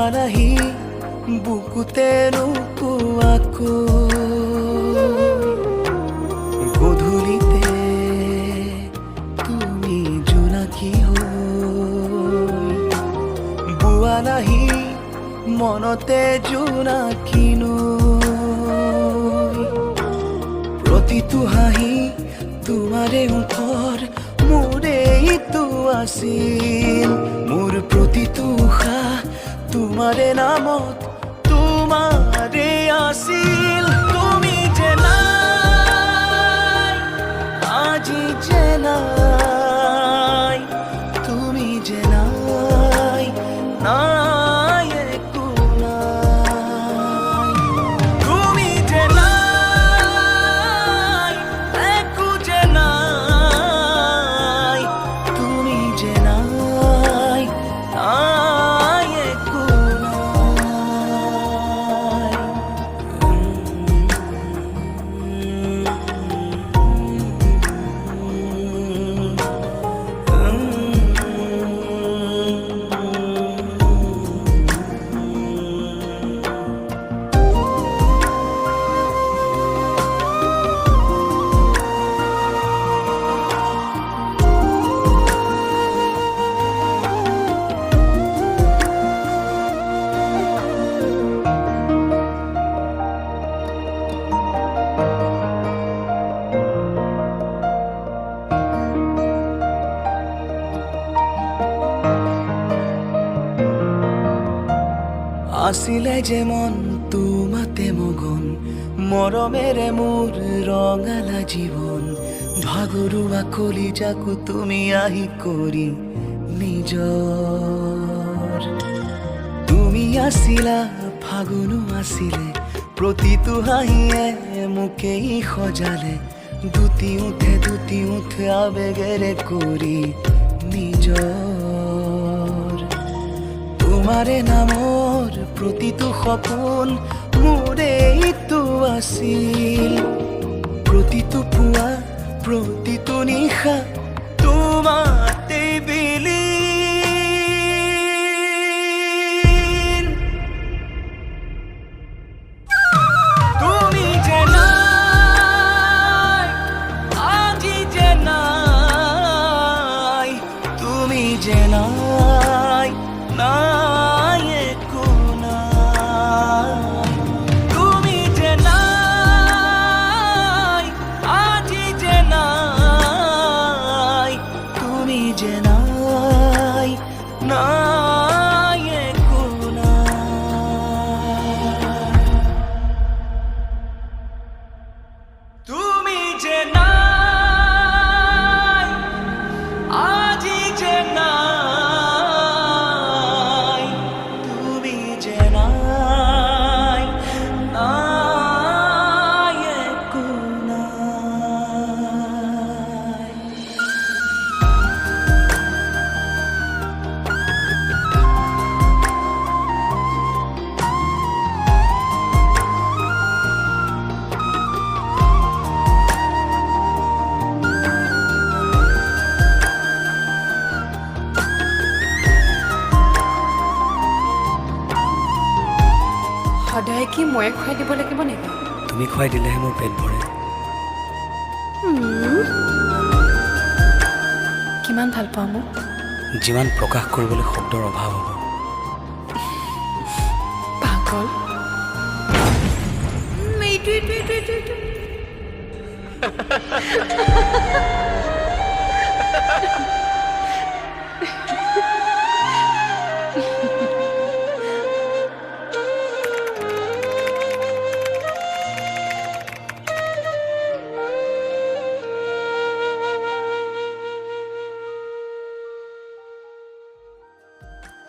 পোৱা নাহি বুকুতে নোপোৱাকৈ গধূলিতে তুমি জোনাকী হৈ বোৱা নাহি মনতে জোনাকী নৈ প্ৰতিটো হাঁহি তোমাৰে মুখৰ মোৰেইটো আছিল মোৰ প্ৰতিটো উশাহ তোমাৰে নামত তোমাৰে আছিল তুমি যে নাই আজি যে নাই তুমি যে নাই নাই একো নাই তুমি যে নাই একো যে নাই তুমি যে নাই নাই একো আছিলে যে মন তোমাতে মগন মৰমেৰে মোৰ ৰঙালা জীৱন ভাগৰুৱা কলিজাকো তুমি আহি কৰি নিজৰ তুমি আছিলা ফাগুনো আছিলে প্ৰতিটো হাঁহিয়ে মোকেই সজালে দুটি উঠে আবেগেৰে কৰি নিজৰ তোমাৰে নামৰ প্ৰতিটো সপোন মোৰেইটো আছিল প্ৰতিটো পুৱা প্ৰতিটো নিশা তোমাতে বিলীন তুমি যে নাই আজি যে নাই তুমি যে নাই নাই একো নাই তুমি যে নাই আজি যে নাই তুমি যে নাই নাই একো নাই তুমি যে নাই আজি যে নাই তুমি যে নাই নাই একো নাই সদায় কি ময়ে খুৱাই দিব লাগিব নেকি তুমি খুৱাই দিলেহে মোৰ পেট ভৰে কিমান ভাল পাওঁ মোক যিমান প্ৰকাশ কৰিবলৈ শব্দৰ অভাৱ হ'ব পাগল এইটো